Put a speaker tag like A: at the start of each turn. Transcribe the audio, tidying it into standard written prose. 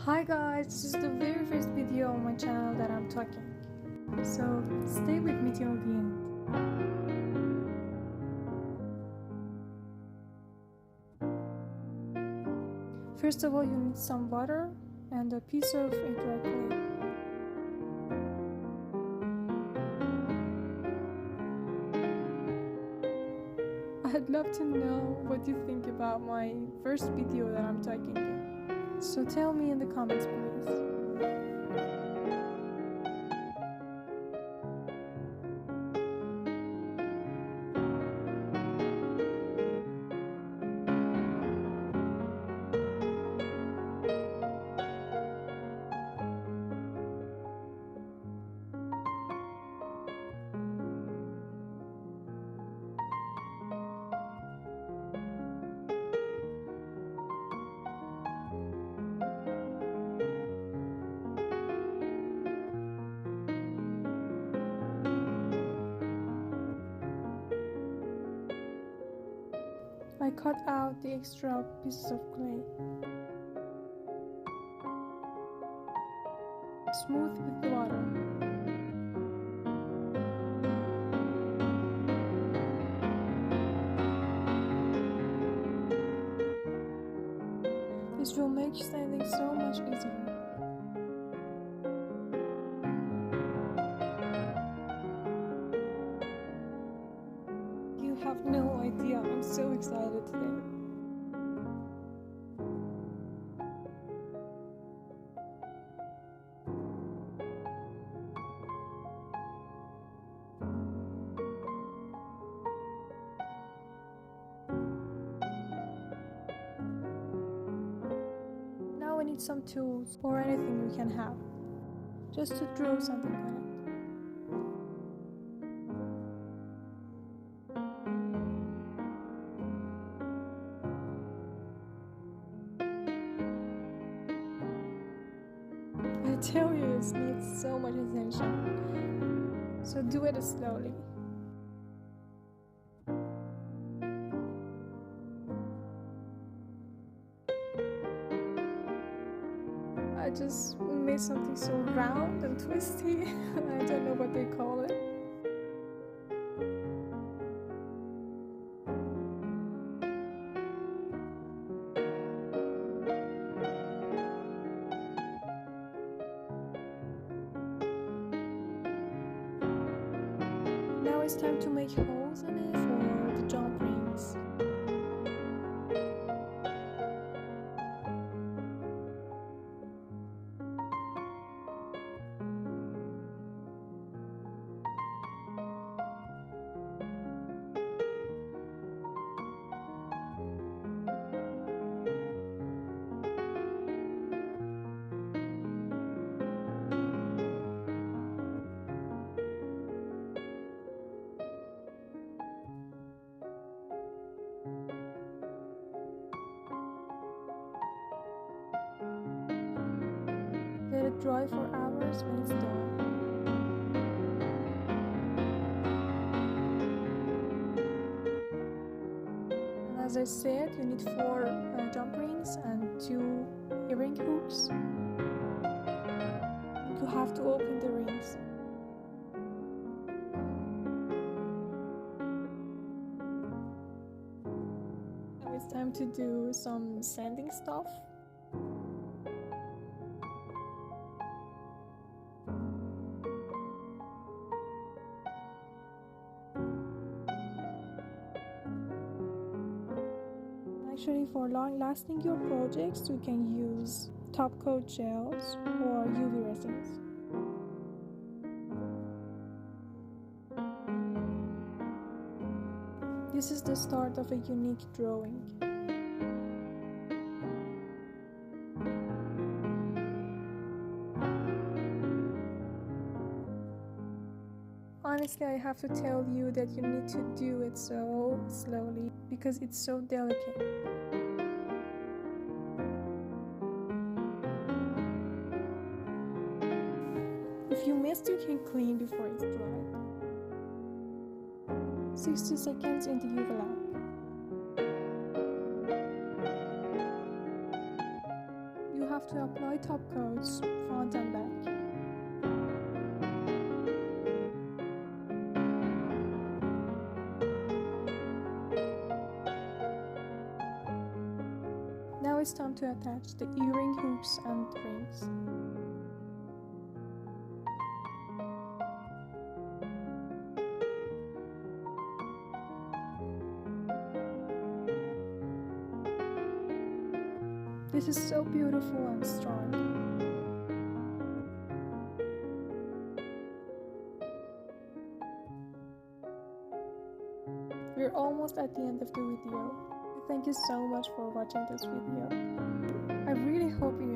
A: Hi guys, this is the very first video on my channel that I'm talking. So stay with me till the end. First of all, you need some water and a piece of acrylic clay. I'd love to know what you think about my first video that I'm talking in. So tell me in the comments, please. I cut out the extra pieces of clay. Smooth with the water. This will make sanding so much easier. You have no idea, I'm so excited today. Now we need some tools or anything we can have, just to draw something on it. I tell you, it needs so much attention, so do it slowly. I just made something so round and twisty. I don't know what they call it. Now it's time to make holes in it for the jump rings. Let it dry for hours when it's done. And as I said, you need 4 jump rings and 2 earring hooks. You have to open the rings. Now it's time to do some sanding stuff. Actually, for long-lasting your projects, you can use top coat gels or UV resins. This is the start of a unique drawing. Honestly, I have to tell you that you need to do it so slowly because it's so delicate. If you missed, you can clean before it's dried. 60 seconds in the UV lamp. You have to apply top coats front and back. Now it's time to attach the earring hoops and rings. This is so beautiful and strong. We're almost at the end of the video. Thank you so much for watching this video. I really hope you